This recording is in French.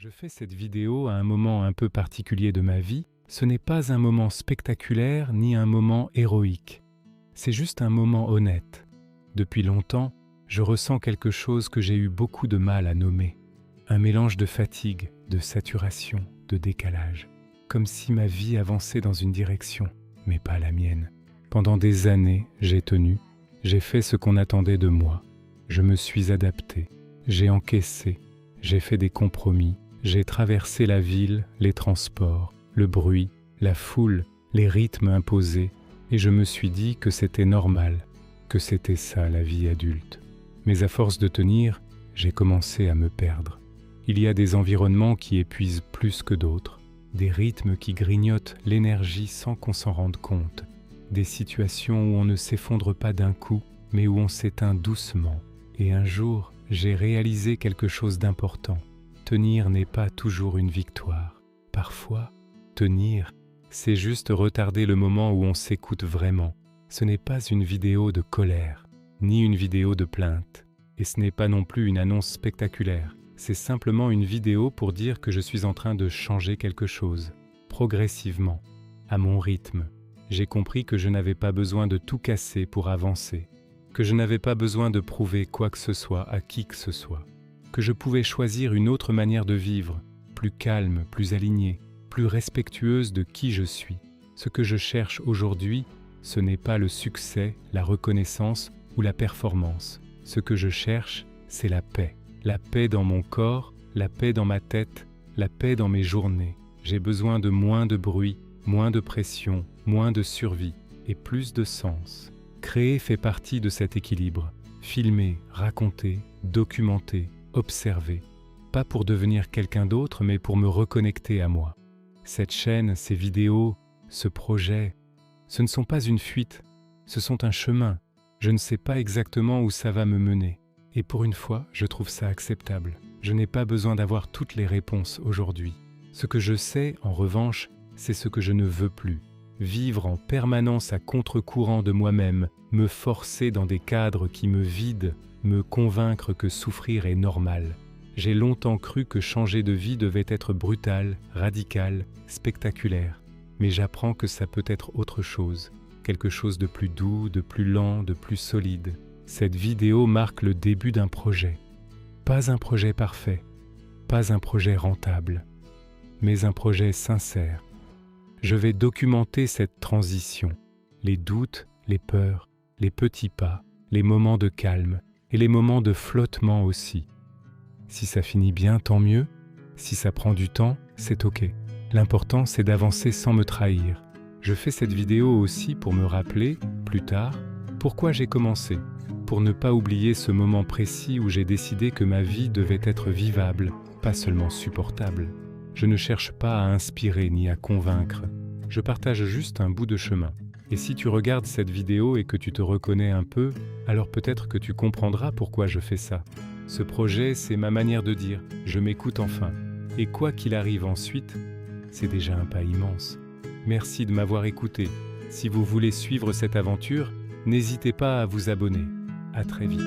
Je fais cette vidéo à un moment un peu particulier de ma vie. Ce n'est pas un moment spectaculaire ni un moment héroïque. C'est juste un moment honnête. Depuis longtemps, je ressens quelque chose que j'ai eu beaucoup de mal à nommer. Un mélange de fatigue, de saturation, de décalage. Comme si ma vie avançait dans une direction, mais pas la mienne. Pendant des années, j'ai tenu, j'ai fait ce qu'on attendait de moi. Je me suis adapté, j'ai encaissé, j'ai fait des compromis, j'ai traversé la ville, les transports, le bruit, la foule, les rythmes imposés, et je me suis dit que c'était normal, que c'était ça la vie adulte. Mais à force de tenir, j'ai commencé à me perdre. Il y a des environnements qui épuisent plus que d'autres, des rythmes qui grignotent l'énergie sans qu'on s'en rende compte, des situations où on ne s'effondre pas d'un coup, mais où on s'éteint doucement. Et un jour, j'ai réalisé quelque chose d'important. Tenir n'est pas toujours une victoire. Parfois, tenir, c'est juste retarder le moment où on s'écoute vraiment. Ce n'est pas une vidéo de colère, ni une vidéo de plainte. Et ce n'est pas non plus une annonce spectaculaire. C'est simplement une vidéo pour dire que je suis en train de changer quelque chose, progressivement, à mon rythme. J'ai compris que je n'avais pas besoin de tout casser pour avancer, que je n'avais pas besoin de prouver quoi que ce soit à qui que ce soit, que je pouvais choisir une autre manière de vivre, plus calme, plus alignée, plus respectueuse de qui je suis. Ce que je cherche aujourd'hui, ce n'est pas le succès, la reconnaissance ou la performance. Ce que je cherche, c'est la paix. La paix dans mon corps, la paix dans ma tête, la paix dans mes journées. J'ai besoin de moins de bruit, moins de pression, moins de survie et plus de sens. Créer fait partie de cet équilibre. Filmer, raconter, documenter, observer. Pas pour devenir quelqu'un d'autre, mais pour me reconnecter à moi. Cette chaîne, ces vidéos, ce projet, ce ne sont pas une fuite, ce sont un chemin. Je ne sais pas exactement où ça va me mener. Et pour une fois, je trouve ça acceptable. Je n'ai pas besoin d'avoir toutes les réponses aujourd'hui. Ce que je sais, en revanche, c'est ce que je ne veux plus. Vivre en permanence à contre-courant de moi-même, me forcer dans des cadres qui me vident, me convaincre que souffrir est normal. J'ai longtemps cru que changer de vie devait être brutal, radical, spectaculaire. Mais j'apprends que ça peut être autre chose, quelque chose de plus doux, de plus lent, de plus solide. Cette vidéo marque le début d'un projet. Pas un projet parfait, pas un projet rentable, mais un projet sincère. Je vais documenter cette transition, les doutes, les peurs, les petits pas, les moments de calme et les moments de flottement aussi. Si ça finit bien, tant mieux. Si ça prend du temps, c'est ok. L'important, c'est d'avancer sans me trahir. Je fais cette vidéo aussi pour me rappeler, plus tard, pourquoi j'ai commencé. Pour ne pas oublier ce moment précis où j'ai décidé que ma vie devait être vivable, pas seulement supportable. Je ne cherche pas à inspirer ni à convaincre. Je partage juste un bout de chemin. Et si tu regardes cette vidéo et que tu te reconnais un peu, alors peut-être que tu comprendras pourquoi je fais ça. Ce projet, c'est ma manière de dire « je m'écoute enfin ». Et quoi qu'il arrive ensuite, c'est déjà un pas immense. Merci de m'avoir écouté. Si vous voulez suivre cette aventure, n'hésitez pas à vous abonner. À très vite.